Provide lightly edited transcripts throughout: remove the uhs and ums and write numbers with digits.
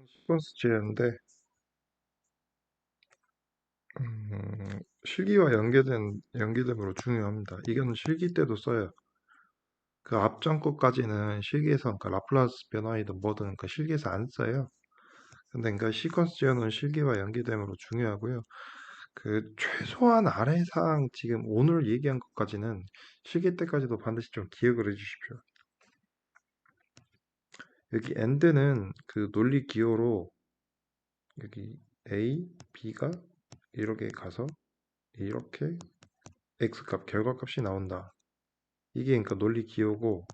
시퀀스 제어인데 실기와 연계됨으로 중요합니다. 이거는 실기 때도 써요. 그 앞전 것까지는 실기에서 그러니까 라플라스 변화이든 뭐든 그러니까 실기에서 안 써요. 근데 그러니까 시퀀스 제어는 실기와 연계됨으로 중요하고요. 그 최소한 아래사항 지금 오늘 얘기한 것까지는 실기 때까지도 반드시 좀 기억을 해주십시오. 여기 and는 그 논리 기호로 여기 a, b가 이렇게 가서 이렇게 x값 결과값이 나온다. 이게 그러니까 논리 기호고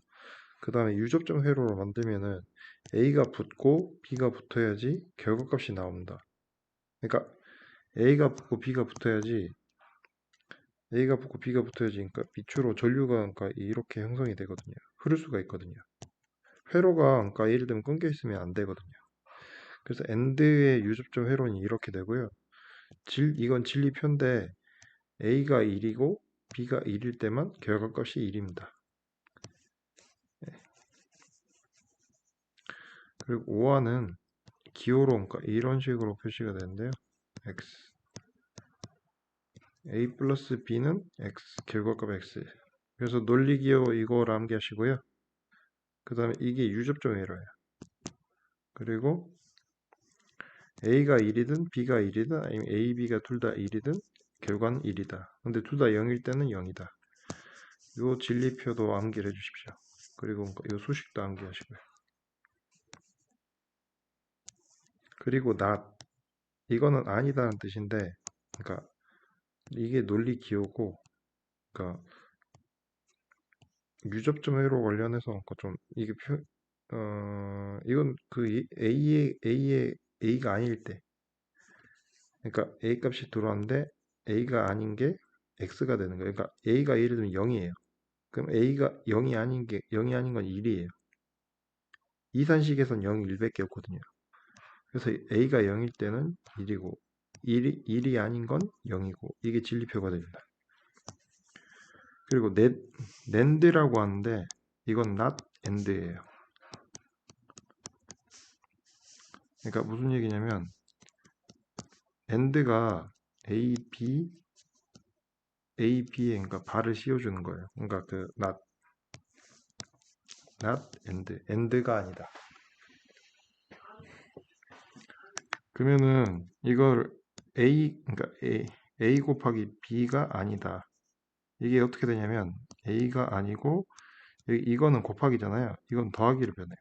그 다음에 유접점 회로로 만들면은 a가 붙고 b가 붙어야지 결과값이 나옵니다. 그러니까 a가 붙고 b가 붙어야지 그러니까 밑으로 전류가 그러니까 이렇게 형성이 되거든요. 흐를 수가 있거든요. 회로가 그러니까 예를 들면 끊겨 있으면 안 되거든요. 그래서 end의 유접점 회로는 이렇게 되고요. 이건 진리표인데 a가 1이고 b가 1일 때만 결과값이 1입니다. 그리고 5화는 기호로 그러니까 이런 식으로 표시가 되는데요. x a 플러스 b는 x 결과값 x. 그래서 논리 기호 이거를 암기하시고요. 그 다음에 이게 유접점 회로예요. 그리고 a가 1이든 b가 1이든 아니면 a, b가 둘 다 1이든 결과는 1이다. 근데 둘 다 0일 때는 0이다. 요 진리표도 암기를 해주십시오. 그리고 요 수식도 암기하시고요. 그리고 not 이거는 아니다는 뜻인데 그러니까 이게 논리 기호고 그러니까 유접점 회로 관련해서 그러니까 좀 이게 이건 그 A가 아닐 때 그러니까 A 값이 들어왔는데 A가 아닌 게 X가 되는 거예요. 그러니까 A가 예를 들면 0이에요. 그럼 A가 0이 아닌 건 1이에요. 이산식에선 0이 1밖에 없거든요. 그래서 A가 0일 때는 1이고 1이 아닌 건 0이고 이게 진리표가 됩니다. 그리고 NAND라고 하는데 이건 not AND예요. 그러니까 무슨 얘기냐면 AND가 B에 그러니까 발을 씌워주는 거예요. 그러니까 그 not AND가 아니다. 그러면은 이걸 그러니까 A 곱하기 B가 아니다. 이게 어떻게 되냐면 A가 아니고 이거는 곱하기잖아요. 이건 더하기로 변해요.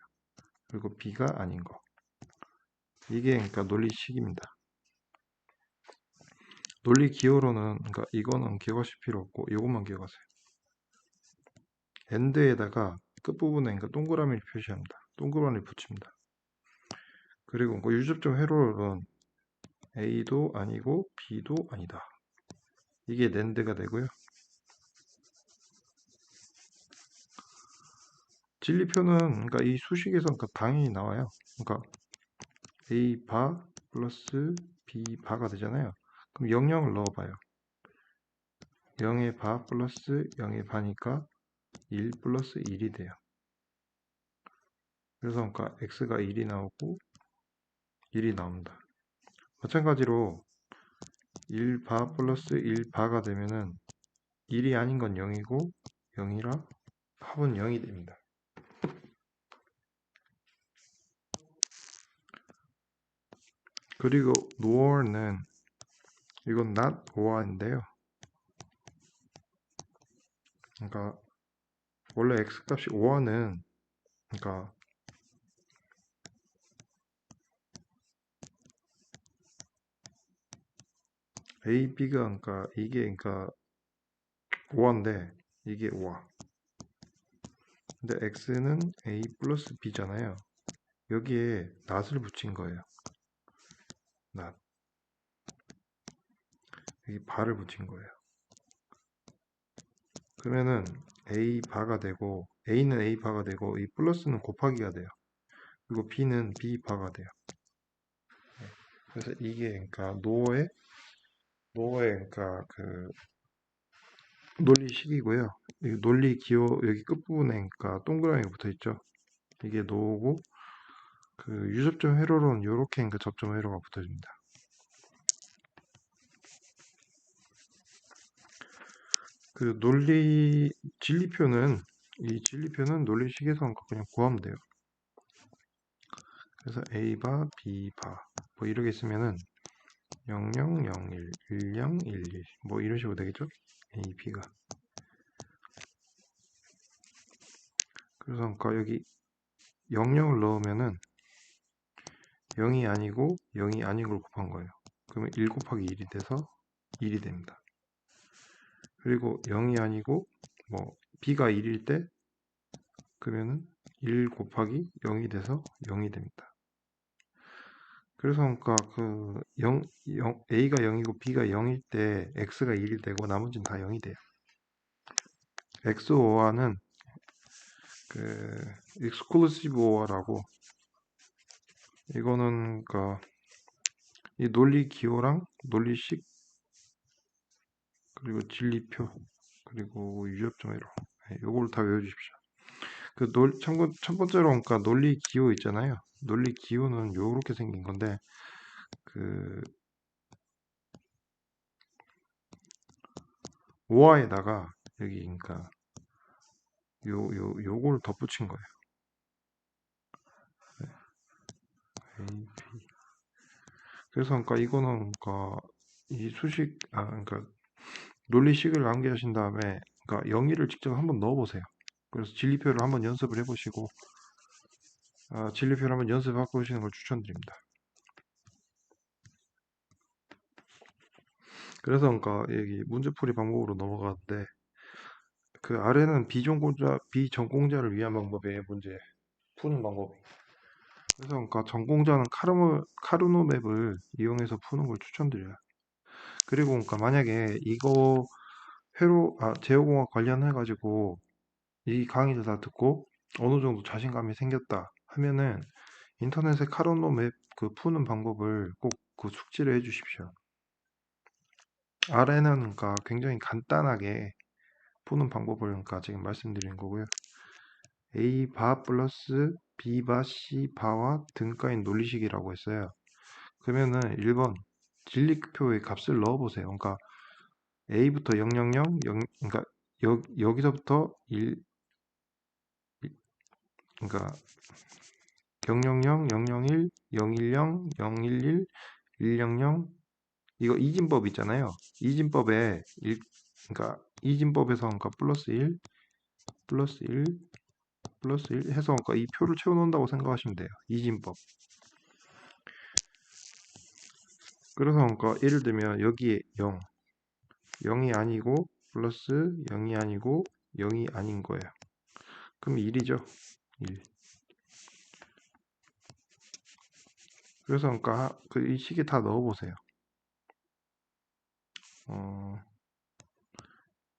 그리고 B가 아닌 거. 이게 그러니까 논리식입니다. 논리 기호로는 그러니까 이거는 기억하실 필요 없고 이것만 기억하세요. AND에다가 끝부분에 그러니까 동그라미를 표시합니다. 동그라미를 붙입니다. 그리고 그 유접점 회로는 A도 아니고 B도 아니다. 이게 NAND가 되고요. 진리표는 그러니까 이 수식에서 그러니까 당연히 나와요. 그러니까 A 바 플러스 B 바가 되잖아요. 그럼 00을 넣어봐요. 0의 바 플러스 0의 바니까 1 플러스 1이 돼요. 그래서 그러니까 x가 1이 나오고 1이 나옵니다. 마찬가지로 1바 플러스 1바가 되면은 1이 아닌 건 0이고 0이라 합은 0이 됩니다. 그리고 nor는 이건 not or인데요. 그러니까 원래 x값이 5와는 그러니까 a, b가 그러니까 이게 그러니까 5와인데 이게 5와. 근데 x는 a 플러스 b잖아요. 여기에 not을 붙인 거예요. not. 여기 바를 붙인 거예요. 그러면은 a 바가 되고 a는 a 바가 되고 이 플러스는 곱하기가 돼요. 그리고 b는 b 바가 돼요. 그래서 이게 그러니까 노어의 그러니까 그 논리식이고요. 이 논리 기호 여기 끝부분에 그러니까 동그라미가 붙어 있죠. 이게 노고 그 유접점 회로로는 요렇게 그 접점 회로가 붙어집니다. 그 진리표는 논리식에서 그냥 구하면 돼요. 그래서 A바, B바 뭐 이렇게 있으면은 0001, 1011 뭐 이런 식으로 되겠죠? A, B가. 그래서 여기 00을 넣으면은 0이 아니고 0이 아닌 걸 곱한 거예요. 그러면 1 곱하기 1이 돼서 1이 됩니다. 그리고 0이 아니고 뭐 B가 1일 때 그러면은 1 곱하기 0이 돼서 0이 됩니다. 그래서 A가 0이고 B가 0일 때 X가 1이 되고 나머지는 다 0이 돼요. XOR는 그 exclusive OR라고 이거는 이 논리 기호랑 논리식 그리고 진리표 그리고 유협점 회로 요걸 다 외워주십시오. 첫 번째로 논리 기호 있잖아요. 논리 기호는 요렇게 생긴 건데 그 오화에다가 여기 요걸 덧붙인 거예요. AP. 그래서 이거는 이 수식 논리식을 암기하신 다음에 영의를 직접 한번 넣어보세요. 그래서 진리표를 한번 연습을 해보시고 진리표를 한번 연습해 보시는 걸 추천드립니다. 그래서 여기 문제풀이 방법으로 넘어가는데 그 아래는 비전공자를 위한 방법의 문제 푸는 방법. 그래서 전공자는 카르노 맵을 이용해서 푸는 걸 추천드려요. 그리고 만약에 이거 제어공학 관련해가지고 이 강의를 다 듣고 어느 정도 자신감이 생겼다 하면은 인터넷에 카르노 맵 푸는 방법을 꼭 숙지를 해 주십시오. 아래는 굉장히 간단하게 푸는 방법을 지금 말씀드린 거고요. A 바 플러스 B 바 C 바와 등가인 논리식이라고 했어요. 그러면은 1번 진리표의 값을 넣어보세요. A부터 000, 여기서부터 1, 000, 001, 010, 011, 100 이거 이진법 있잖아요. 이진법에 이진법에서 플러스 1, 플러스 1, 플러스 1 해서 이 표를 채워놓는다고 생각하시면 돼요. 이진법. 그래서 예를 들면 여기에 0, 0이 아니고 플러스 0이 아니고 0이 아닌 거예요. 그럼 1이죠. 1. 그래서 이 식에 다 넣어보세요.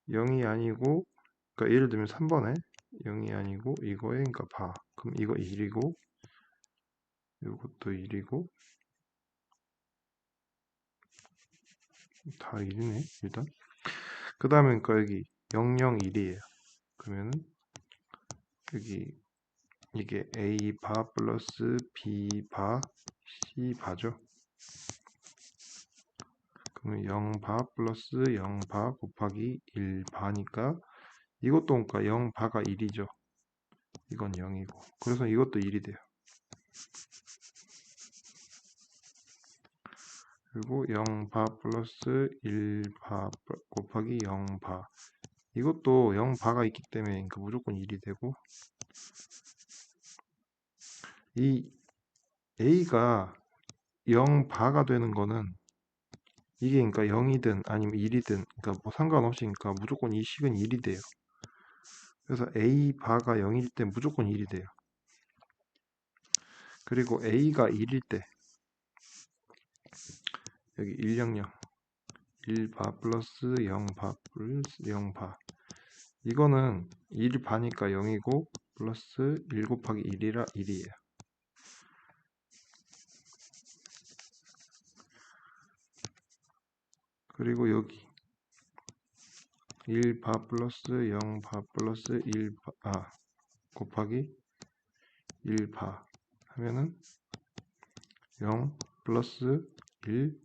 0이 아니고 예를 들면 3번에 0이 아니고 이거에 봐. 그럼 이거 1이고 이것도 1이고 다 1이네 일단. 그 다음에 여기 001이에요. 그러면은 여기 이게 A 바 플러스 B 바 C 바죠. 그러면 0바 플러스 0바 곱하기 1바니까 이것도 0바가 1이죠. 이건 0이고 그래서 이것도 1이 돼요. 그리고 0바 플러스 1바 곱하기 0바 이것도 0바가 있기 때문에 무조건 1이 되고 이 A가 0바가 되는 거는 이게 0이든 아니면 1이든 뭐 상관없이 무조건 이 식은 1이 돼요. 그래서 A 바가 0일 때 무조건 1이 돼요. 그리고 A가 1일 때 여기 100 1바 플러스 0바 플러스 0바 이거는 1바니까 0이고 플러스 1 곱하기 1이라 1이에요. 그리고 여기 1바 플러스 0바 플러스 1바 곱하기 1바 하면은 0 플러스 1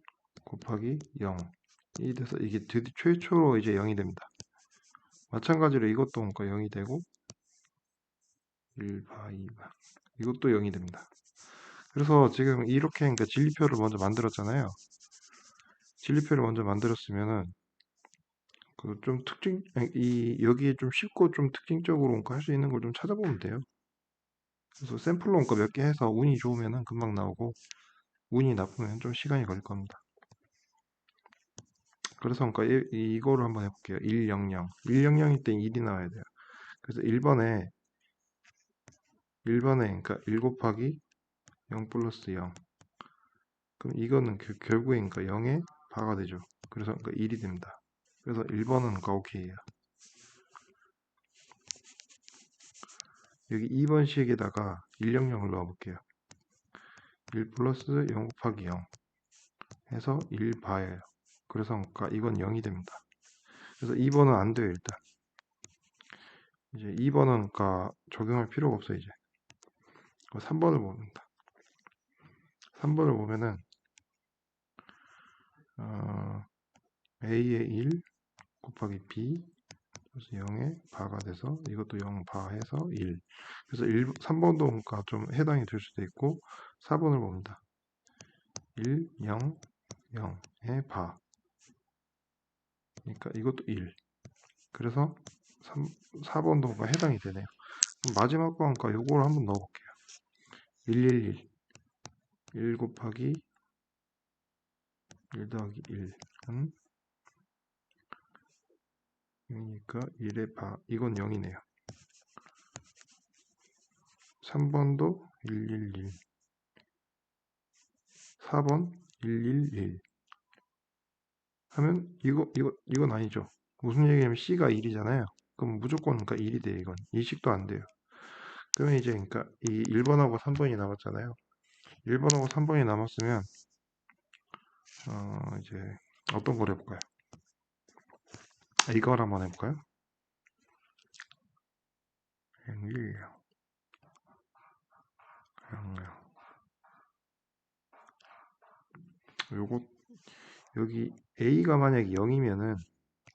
곱하기 0이 돼서 이게 드디어 최초로 이제 0이 됩니다. 마찬가지로 이것도 그러니까 0이 되고 1바 2바 이것도 0이 됩니다. 그래서 지금 이렇게 그러니까 진리표를 먼저 만들었잖아요. 진리표를 먼저 만들었으면은 그 좀 특징 이 여기에 좀 쉽고 좀 특징적으로 그러니까 할 수 있는 걸 좀 찾아보면 돼요. 그래서 샘플로 그러니까 몇 개 해서 운이 좋으면은 금방 나오고 운이 나쁘면 좀 시간이 걸릴 겁니다. 그래서 그러니까 이거를 한번 해볼게요. 100 100일 때 1이 나와야 돼요. 그래서 1번에 그러니까 1 곱하기 0 플러스 0 그럼 이거는 결국에 그러니까 0의 바가 되죠. 그래서 그러니까 1이 됩니다. 그래서 1번은 그러니까 오케이예요. 여기 2번 식에다가 100을 넣어볼게요. 1 플러스 0 곱하기 0 해서 1바예요. 그래서 그러니까 이건 0이 됩니다. 그래서 2번은 안 돼요, 일단. 이제 2번은 그러니까 적용할 필요가 없어요, 이제. 3번을 봅니다. 3번을 보면은 A의 1 곱하기 B 그래서 0의 바가 돼서 이것도 0 바 해서 1. 그래서 3번도 그러니까 좀 해당이 될 수도 있고 4번을 봅니다. 1, 0, 0의 바. 그러니까 이것도 1. 그래서 4번도 그러니까 해당이 되네요. 그럼 마지막 거 그러니까 요걸 한번 넣어볼게요. 111. 1 곱하기 1 더하기 1은 0이니까 1의 바. 이건 0이네요. 3번도 111. 4번 111 하면 이건 아니죠. 무슨 얘기냐면 C가 1이잖아요. 그럼 무조건 그러니까 1이 돼요. 이건 이식도 안 돼요. 그러면 이제 그러니까 이 1번하고 3번이 남았잖아요. 1번하고 3번이 남았으면 이제 어떤 걸 해볼까요? 이걸 한번 해볼까요? 1, 0, 요거 여기 A가 만약에 0이면은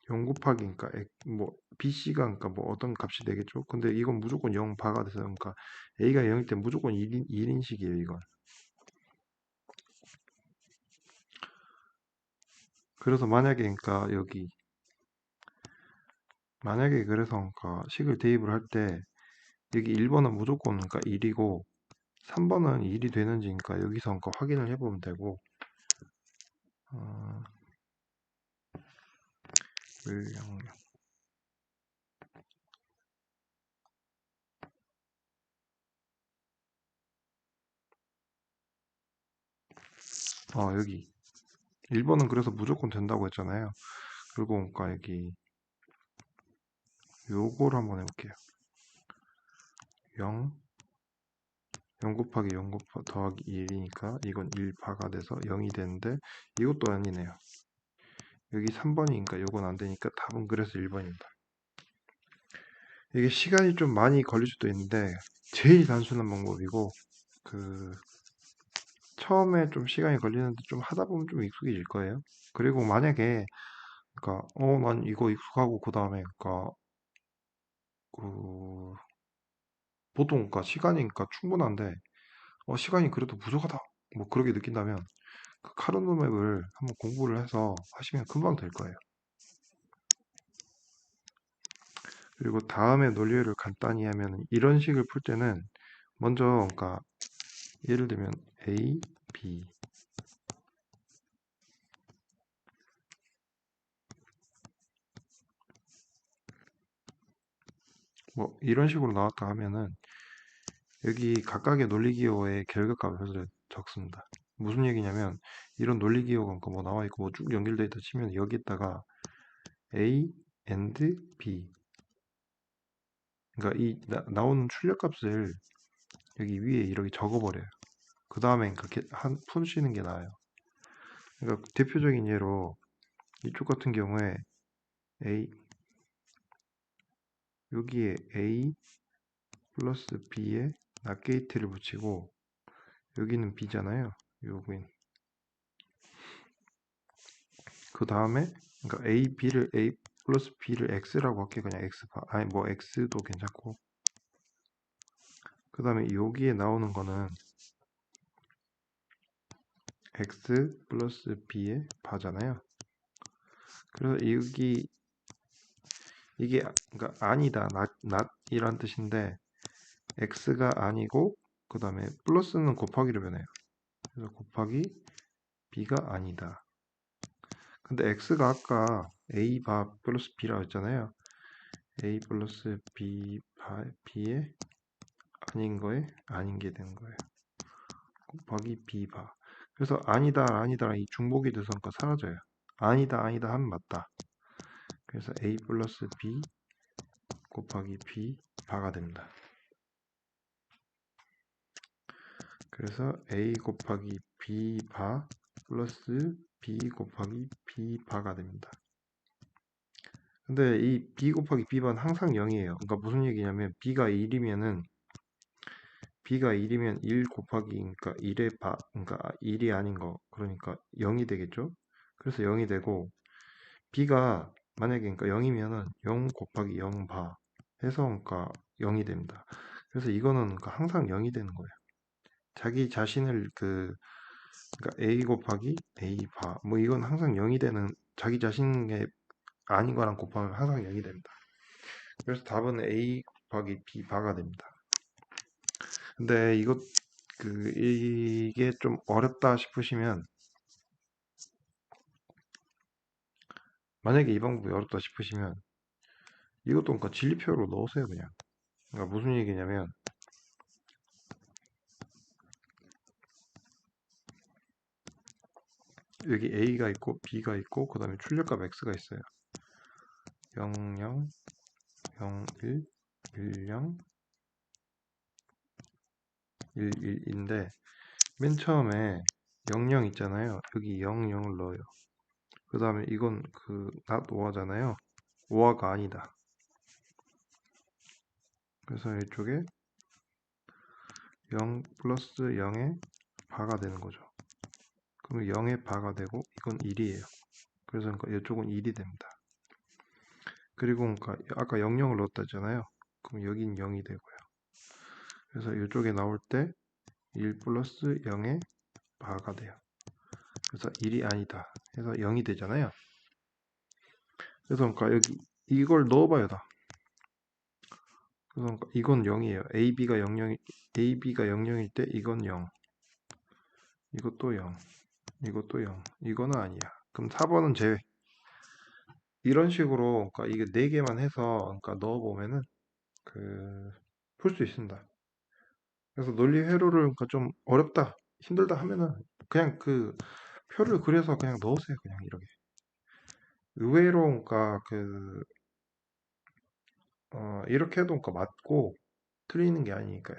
0 곱하기 그러니까 뭐 BC가 그러니까 뭐 어떤 값이 되겠죠. 근데 이건 무조건 0 바가 돼서 그러니까 A가 0일 때 무조건 1인식이에요, 이건. 그래서 만약에 그러니까 여기 만약에 그래서 그러니까 식을 대입을 할 때 여기 1번은 무조건 그러니까 1이고 3번은 1이 되는지 그러니까 여기서 그러니까 확인을 해보면 되고 1, 0, 0. 여기 1번은 그래서 무조건 된다고 했잖아요. 그리고 그러니까 여기 요걸 한번 해볼게요. 0 0 곱하기 0 더하기 1이니까 이건 1바가 돼서 0이 되는데 이것도 아니네요. 여기 3번이니까 요건 안 되니까 답은 그래서 1번입니다. 이게 시간이 좀 많이 걸릴 수도 있는데 제일 단순한 방법이고 그 처음에 좀 시간이 걸리는데 좀 하다 보면 좀 익숙해질 거예요. 그리고 만약에 그러니까 난 이거 익숙하고 그다음에 그러니까 그 보통 그러니까 시간이 그러니까 충분한데 시간이 그래도 부족하다 뭐 그렇게 느낀다면 그 카르노 맵을 한번 공부를 해서 하시면 금방 될 거예요. 그리고 다음에 논리를 간단히 하면 이런 식을 풀 때는 먼저 그러니까 예를 들면 A, B 뭐 이런 식으로 나왔다 하면은 여기 각각의 논리기호의 결격값을 적습니다. 무슨 얘기냐면 이런 논리기호가 뭐 나와 있고 뭐 쭉 연결되어 있다 치면 여기다가 A and B 그러니까 이 나오는 출력값을 여기 위에 이렇게 적어버려요. 그 다음에 그러니까 푸시는 게 나아요. 그러니까 대표적인 예로 이쪽 같은 경우에 A 여기에 A 플러스 B에 낫게이트를 붙이고 여기는 b잖아요. 여긴. 그 다음에 그러니까 a 플러스 b를 x라고 할게요. 그냥 x바. 아니 뭐 x도 괜찮고. 그 다음에 여기에 나오는 거는 x 플러스 b의 바잖아요. 그래서 여기 이게 그러니까 아니다, not이란 뜻인데 x가 아니고 그 다음에 플러스는 곱하기로 변해요. 그래서 곱하기 b가 아니다. 근데 x가 아까 a 바 플러스 b라고 했잖아요. a 플러스 b 바 b의 아닌 거에 아닌 게 되는 거예요. 곱하기 b 바. 그래서 아니다 아니다 이 중복이 돼서 그러니까 사라져요. 아니다 아니다 하면 맞다. 그래서 a 플러스 b 곱하기 b 바가 됩니다. 그래서 a 곱하기 b 바 플러스 b 곱하기 b 바가 됩니다. 근데 이 b 곱하기 b 바는 항상 0이에요. 그러니까 무슨 얘기냐면 b가 1이면은 1 곱하기 그러니까 1의 바 그러니까 1이 아닌 거 그러니까 0이 되겠죠. 그래서 0이 되고 b가 만약에 그러니까 0이면은 0 곱하기 0 바 해서 그러니까 0이 됩니다. 그래서 이거는 그러니까 항상 0이 되는 거예요. 자기 자신을 그러니까 a 곱하기 a 바 뭐 이건 항상 0이 되는 자기 자신의 아닌 거랑 곱하면 항상 0이 됩니다. 그래서 답은 a 곱하기 b 바가 됩니다. 근데 이게 좀 어렵다 싶으시면 만약에 이 방법이 어렵다 싶으시면 이것도 그러니까 진리표로 넣으세요 그냥. 그러니까 무슨 얘기냐면 여기 a가 있고 b가 있고 그 다음에 출력값 x가 있어요. 0, 0, 0, 1, 1, 0, 1, 1인데 맨 처음에 0, 0 있잖아요. 여기 0, 0을 넣어요. 그 다음에 이건 not 5화잖아요. 5화가 아니다. 그래서 이쪽에 0 플러스 0의 바가 되는 거죠. 그럼 0의 바가 되고 이건 1이에요. 그래서 그러니까 이쪽은 1이 됩니다. 그리고 그러니까 아까 0, 0을 넣었다 했잖아요. 그럼 여긴 0이 되고요. 그래서 이쪽에 나올 때 1 플러스 0의 바가 돼요. 그래서 1이 아니다 해서 0이 되잖아요. 그래서 그러니까 여기 이걸 넣어봐요 다. 그래서 그러니까 이건 0이에요. AB가 0일 때 이건 0. 이것도 0. 이것도 0. 이거는 아니야. 그럼 4번은 제외. 이런 식으로 그러니까 이게 4개만 해서 그러니까 넣어보면은 풀 수 있습니다. 그래서 논리 회로를 그러니까 좀 어렵다, 힘들다 하면은 그냥 표를 그려서 그냥 넣으세요. 그냥 이렇게. 의외로 그러니까 이렇게 해도 그러니까 맞고 틀리는 게 아니니까요.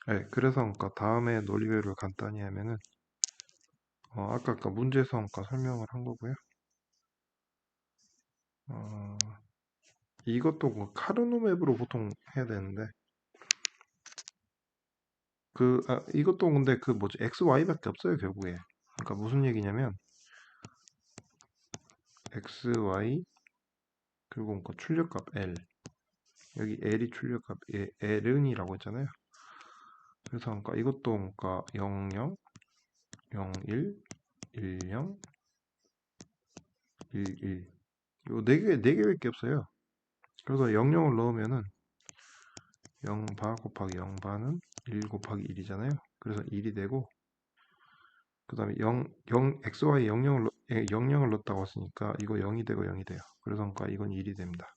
네, 그래서 그러니까 다음에 논리 회로를 간단히 하면은 아까 문제에서 그러니까 설명을 한 거고요. 이것도 카르노 맵으로 보통 해야 되는데 이것도 근데 뭐지 x, y밖에 없어요 결국에. 그러니까 무슨 얘기냐면 x, y 그리고 그러니까 출력값 l 여기 l이 출력값 l은이라고 했잖아요. 그래서 그러니까 이것도 그러니까 0, 0, 0, 1, 1, 0, 1, 1 요 4개밖에 없어요. 그래서 0, 0을 넣으면은 0바 곱하기 0바는 1 곱하기 1이잖아요. 그래서 1이 되고 그 다음에 0, xy 0을 넣었다고 했으니까 이거 0이 되고 0이 돼요. 그래서 그러니까 이건 1이 됩니다.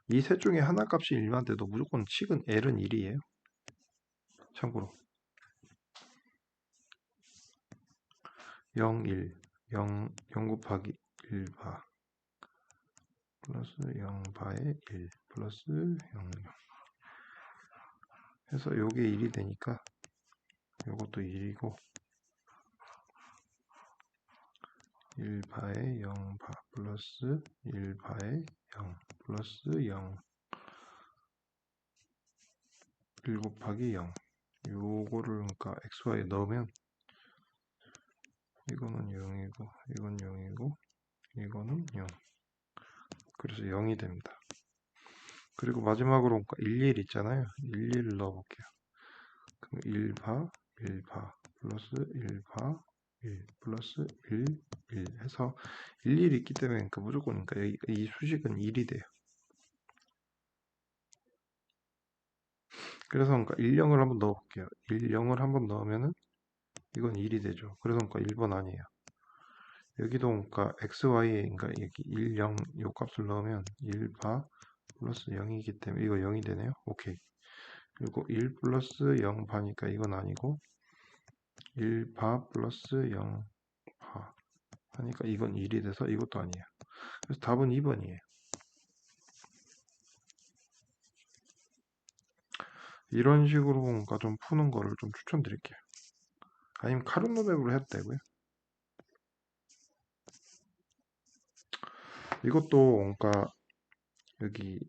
이 셋 중에 하나 값이 1만 돼도 무조건 식은 L은 1이에요. 참고로 0, 1, 0, 0 곱하기 1바 플러스 0바의 1 플러스 0, 0 해서 요게 1이 되니까 요것도 1이고 1바의 0바 플러스 1바의 0 플러스 0 1 곱하기 0. 요거를 그러니까 xy 넣으면 이거는 0이고 이건 0이고 이거는 0. 그래서 0이 됩니다. 그리고 마지막으로 그러니까 11 있잖아요. 11을 넣어볼게요. 그럼 1바 1바 플러스 1바 1 플러스 1 1 해서 11이 있기 때문에 그러니까 무조건 그러니까 이 수식은 1이 돼요. 그래서 그러니까 1, 0을 한번 넣어볼게요. 1, 0을 한번 넣으면은 이건 1이 되죠. 그래서 그러니까 1번 아니에요. 여기도 그러니까 xy에 그러니까 여기 1, 0 요 값을 넣으면 1바 플러스 0이기 때문에 이거 0이 되네요. 오케이. 그리고 1 플러스 0 바니까 이건 아니고 1바 플러스 0바 하니까 이건 1이 돼서 이것도 아니에요. 그래서 답은 2번이에요. 이런 식으로 뭔가 좀 푸는 거를 좀 추천드릴게요. 아니면 카르노맵으로 해도 되고요. 이것도 뭔가 여기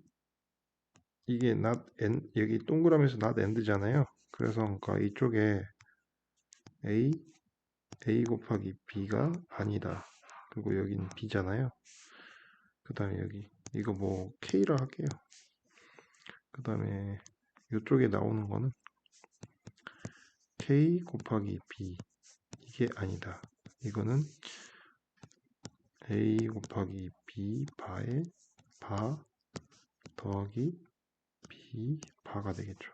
이게 not end, 여기 동그라미에서 not end잖아요. 그래서 그러니까 이쪽에 a 곱하기 b가 아니다. 그리고 여기는 b잖아요. 그 다음에 여기 이거 뭐 k라 할게요. 그 다음에 이쪽에 나오는 거는 k 곱하기 b 이게 아니다. 이거는 a 곱하기 b 바에 바 더하기 b 바가 되겠죠.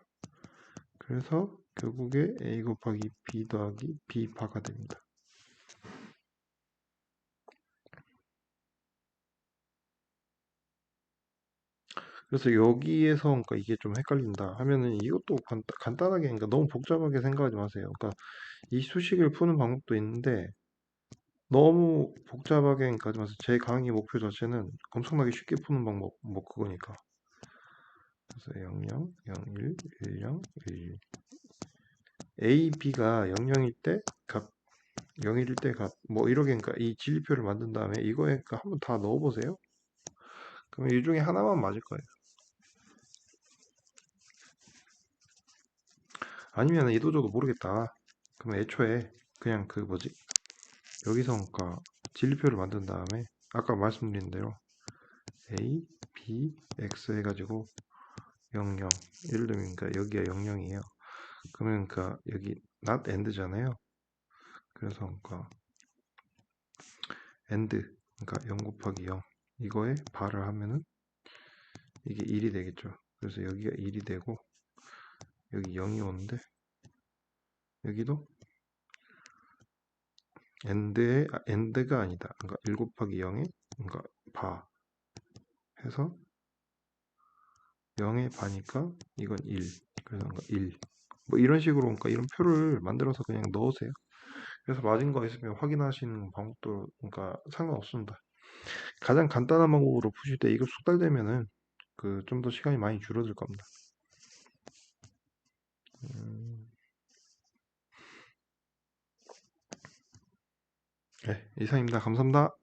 그래서 결국에 a 곱하기 b 더하기 b 바가 됩니다. 그래서 여기에서 그러니까 이게 좀 헷갈린다 하면은 이것도 간단하게 그러니까 너무 복잡하게 생각하지 마세요. 그러니까 이 수식을 푸는 방법도 있는데 너무 복잡하게 그러니까 하지 마세요. 제 강의 목표 자체는 엄청나게 쉽게 푸는 방법 뭐 그거니까. 그래서 00, 01, 10, 11 A, B가 00일 때 값, 0일일 때 값, 뭐 이렇게 그러니까 이 진리표를 만든 다음에 이거에 그러니까 한번 다 넣어보세요. 그러면 이 중에 하나만 맞을 거예요. 아니면 의도적으로 모르겠다. 그러면 애초에 그냥 그 뭐지? 여기서 그러니까 진리표를 만든 다음에 아까 말씀드린 대로 A, B, X 해가지고 00 예를 들면 그러니까 여기가 00이에요. 그러면 그러니까 여기 not end잖아요. 그래서 그러니까 end 그러니까 0 곱하기 0 이거에 발을 하면은 이게 1이 되겠죠. 그래서 여기가 1이 되고 여기 0이 오는데 여기도 end가 아니다. 그러니까 1 곱하기 0에 그러니까 바 해서 0의 바니까 이건 1. 그래서 그러니까 1. 뭐 이런 식으로 그러니까 이런 표를 만들어서 그냥 넣으세요. 그래서 맞은 거 있으면 확인하시는 방법도 그러니까 상관없습니다. 가장 간단한 방법으로 푸실 때 이거 숙달되면은 그 좀 더 시간이 많이 줄어들 겁니다. 네, 이상입니다. 감사합니다.